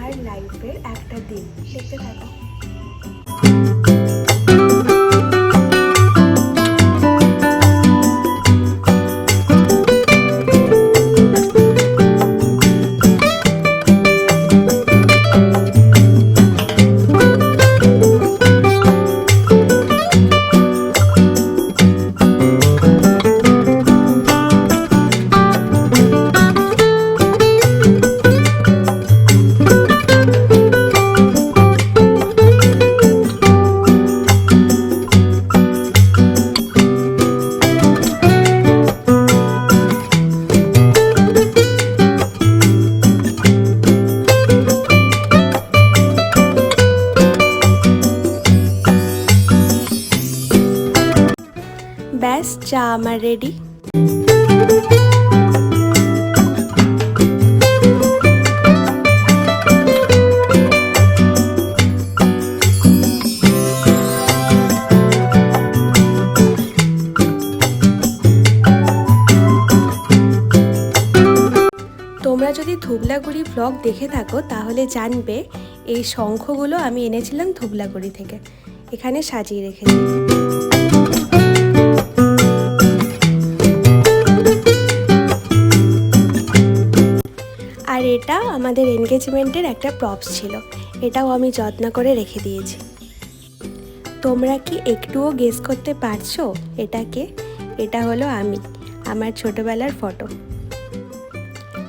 আমার লাইফের একটা দিন। দেখতে থাকো। ব্যাস, চা আমার রেডি। তোমরা যদি ধুবলাগুড়ি ব্লগ দেখে থাকো তাহলে জানবে এই শঙ্খগুলো আমি এনেছিলাম ধুবলাগুড়ি থেকে, এখানে সাজিয়ে রেখেছি। আর এটা আমাদের এনগেজমেন্টের একটা প্রপস ছিল, এটাও আমি যত্ন করে রেখে দিয়েছি। তোমরা কি একটুও গেস করতে পারছো এটাকে? এটা হলো আমি, আমার ছোটবেলার ফটো।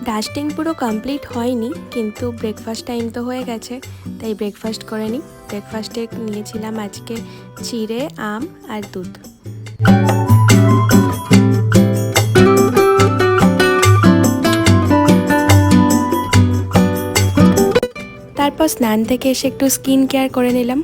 ডাস্টিং পুরো কমপ্লিট হয়নি, কিন্তু ব্রেকফাস্ট টাইম তো হয়ে গেছে, তাই ব্রেকফাস্ট করে নিই। ব্রেকফাস্টে নিয়েছিলাম আজকে চিড়ে, আম আর দুধ। তারপর স্নান থেকে এসে একটু স্কিন কেয়ার করে নিলাম।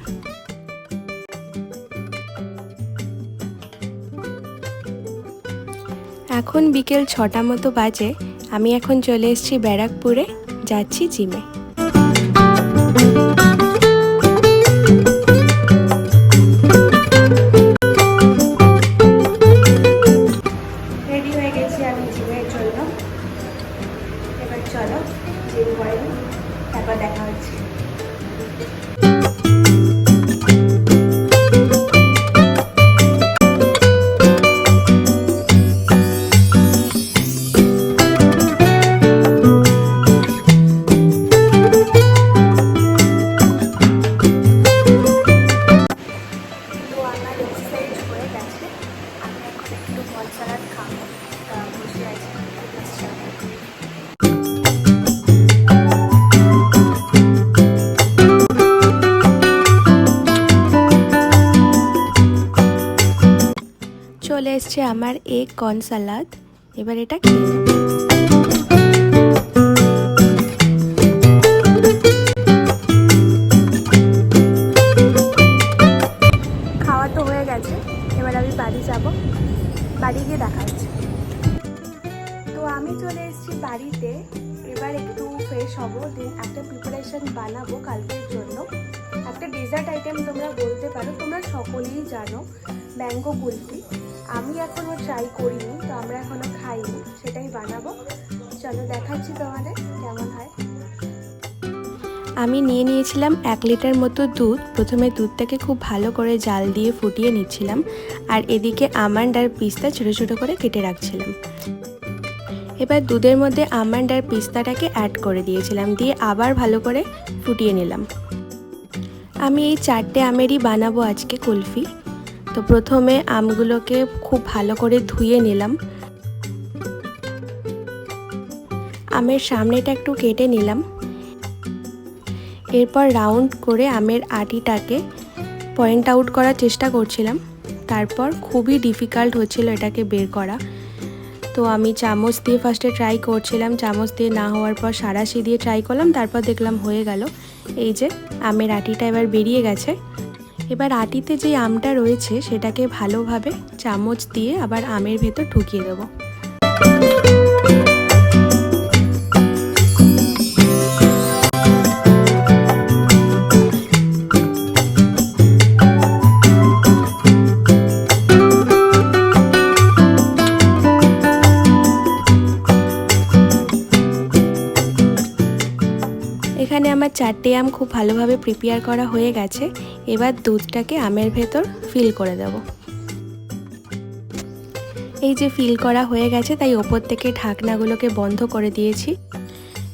এখন বিকেল 6টা মতো বাজে। আমি এখন চলে এসেছি ব্যারাকপুরে, যাচ্ছি জিমে। রেডি হয়ে গেছি আমি জিমের জন্য। এবার চলো জিম করে নিই, তারপর দেখা হচ্ছে। চলে এসছে আমার এগ কর্ন সালাদ। এবার এটা খেয়ে নেব। খাওয়া তো হয়ে গেছে, এবার আমি বাড়ি যাব। বাড়ি গিয়ে দেখা হচ্ছে। তো আমি চলে এসেছি বাড়িতে। এবার একটু ফ্রেশ হব, দেন একটা প্রিপারেশন বানাবো কালকের জন্য। একটা ডেজার্ট আইটেম তোমরা বলতে পারো, তোমরা সকলেই জানো, ম্যাঙ্গো কুলফি। আমি এখনও ট্রাই করিনি, তো আমরা এখনও খাইনি, সেটাই বানাবো। চলো দেখাচ্ছি তোমাদের কেমন হয়। আমি নিয়ে নিয়েছিলাম 1 লিটার মতো দুধ। প্রথমে দুধটাকে খুব ভালো করে জাল দিয়ে ফুটিয়ে নিচ্ছিলাম, আর এদিকে আমন্ড আর পিস্তা ছোটো ছোটো করে কেটে রাখছিলাম। এবার দুধের মধ্যে আমন্ড আর পিস্তাটাকে অ্যাড করে দিয়েছিলাম, দিয়ে আবার ভালো করে ফুটিয়ে নিলাম। আমি এই 4টে আমেরই বানাবো আজকে কুলফি। তো প্রথমে আমগুলোকে খুব ভালো করে ধুয়ে নিলাম। আমের সামনেটা একটু কেটে নিলাম। এরপর রাউন্ড করে আমের আটিটাকে পয়েন্ট আউট করার চেষ্টা করছিলাম। তারপর খুবই ডিফিকাল্ট হচ্ছিল এটাকে বের করা। তো আমি চামচ দিয়ে ফার্স্টে ট্রাই করছিলাম, চামচ দিয়ে না হওয়ার পর সাঁড়াশি দিয়ে ট্রাই করলাম, তারপর দেখলাম হয়ে গেল। এই যে আমের আটিটা এবার বেরিয়ে গেছে। এবার আটিতে যে আমটা রয়েছে সেটাকে ভালোভাবে চামচ দিয়ে আবার আমের ভেতর ঢুকিয়ে দেবো। এখানে আমার 4টে আম খুব ভালোভাবে প্রিপেয়ার করা হয়ে গেছে। এবার দুধটাকে আমের ভেতর ফিল করে দেব। এই যে ফিল করা হয়ে গেছে, তাই ওপর থেকে ঢাকনাগুলোকে বন্ধ করে দিয়েছি।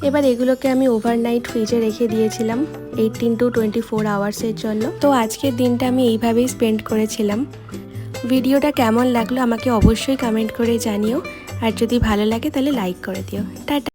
এবার এগুলোকে আমি ওভারনাইট ফ্রিজে রেখে দিয়েছিলাম 18 to 24 আওয়ার্সের জন্য। তো আজকের দিনটা আমি এইভাবেই স্পেন্ড করেছিলাম। ভিডিওটা কেমন লাগলো আমাকে অবশ্যই কমেন্ট করে জানিও, আর যদি ভালো লাগে তাহলে লাইক করে দিও। টাটা।